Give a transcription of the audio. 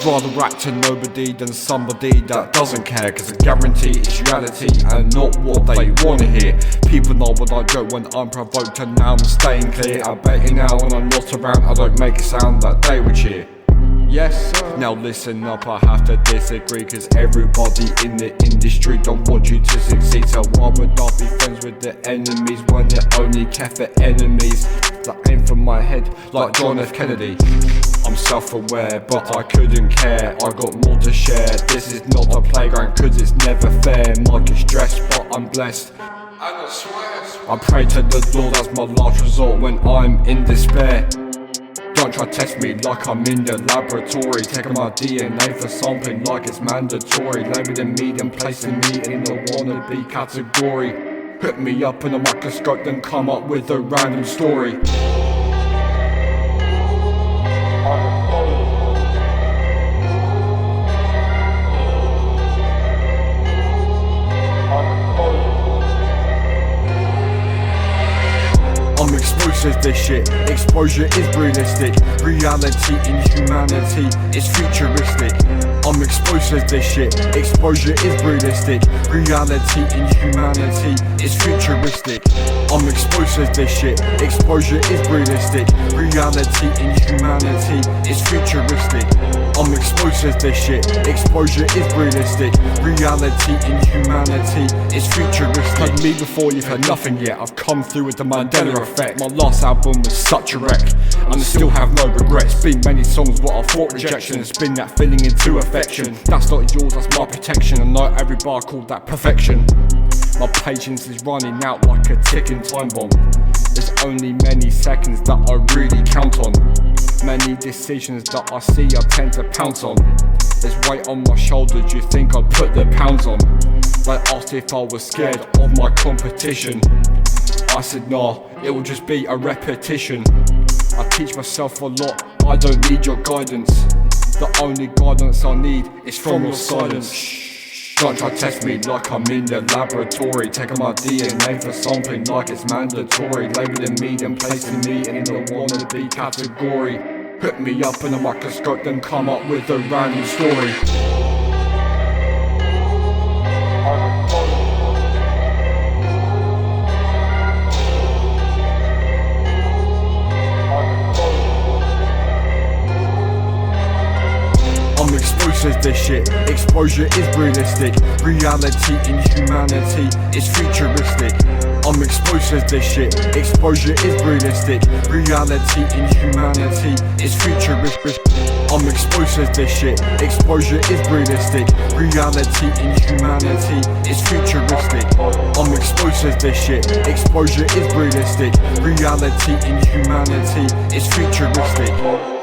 I'd rather act to nobody than somebody that doesn't care, cause I guarantee it's reality and not what they wanna hear. People know when I joke when I'm provoked, and now I'm staying clear. I bet you now when I'm not around I don't make a sound that they would cheer. Yes, sir. Now listen up, I have to disagree, cause everybody in the industry don't want you to succeed. So why would I be friends with the enemies when they only care for enemies that aim for my head like John F. Kennedy? I'm self-aware, but I couldn't care, I got more to share. This is not a playground, cause it's never fair. Might get stressed, but I'm blessed. I pray to the Lord as my last resort when I'm in despair. Don't try to test me like I'm in the laboratory, taking my DNA for sampling like it's mandatory, labeling me and placing me in the wannabe category. Put me up in a microscope, then come up with a random story. Exposure this shit, exposure is realistic. Reality in humanity is futuristic. I'm exposed to this shit, exposure is realistic. Reality in humanity is futuristic. I'm exposed to this shit, exposure is realistic. Reality in humanity is futuristic. I'm exposed to this shit, exposure is realistic. Reality in humanity is futuristic. Heard me before, you've heard nothing yet. I've come through with the Mandella Effect. My last album was such a wreck, and I still have no regrets. Been many songs what I thought rejection, and spin that feeling into affection. That's not yours, that's my protection, and not every bar called that perfection. My patience is running out like a ticking time bomb. There's only many seconds that I really count on. Many decisions that I see I tend to pounce on. There's weight on my shoulders, you think I'd put the pounds on. They asked if I was scared of my competition. I said nah, it will just be a repetition. I teach myself a lot, I don't need your guidance. The only guidance I need is from your silence. Don't try to test me like I'm in the laboratory, taking my DNA for sampling like it's mandatory, labeling me and placing me in the wannabe category. Put me up in a microscope, then come up with a random story. Exposure this shit, exposure is realistic. Reality in humanity is futuristic. I'm exposed to this shit, exposure is realistic. Reality in humanity is futuristic. I'm exposed to this shit, exposure is realistic. Reality in humanity is futuristic. I'm exposed to this shit, exposure is realistic. Reality in humanity is futuristic.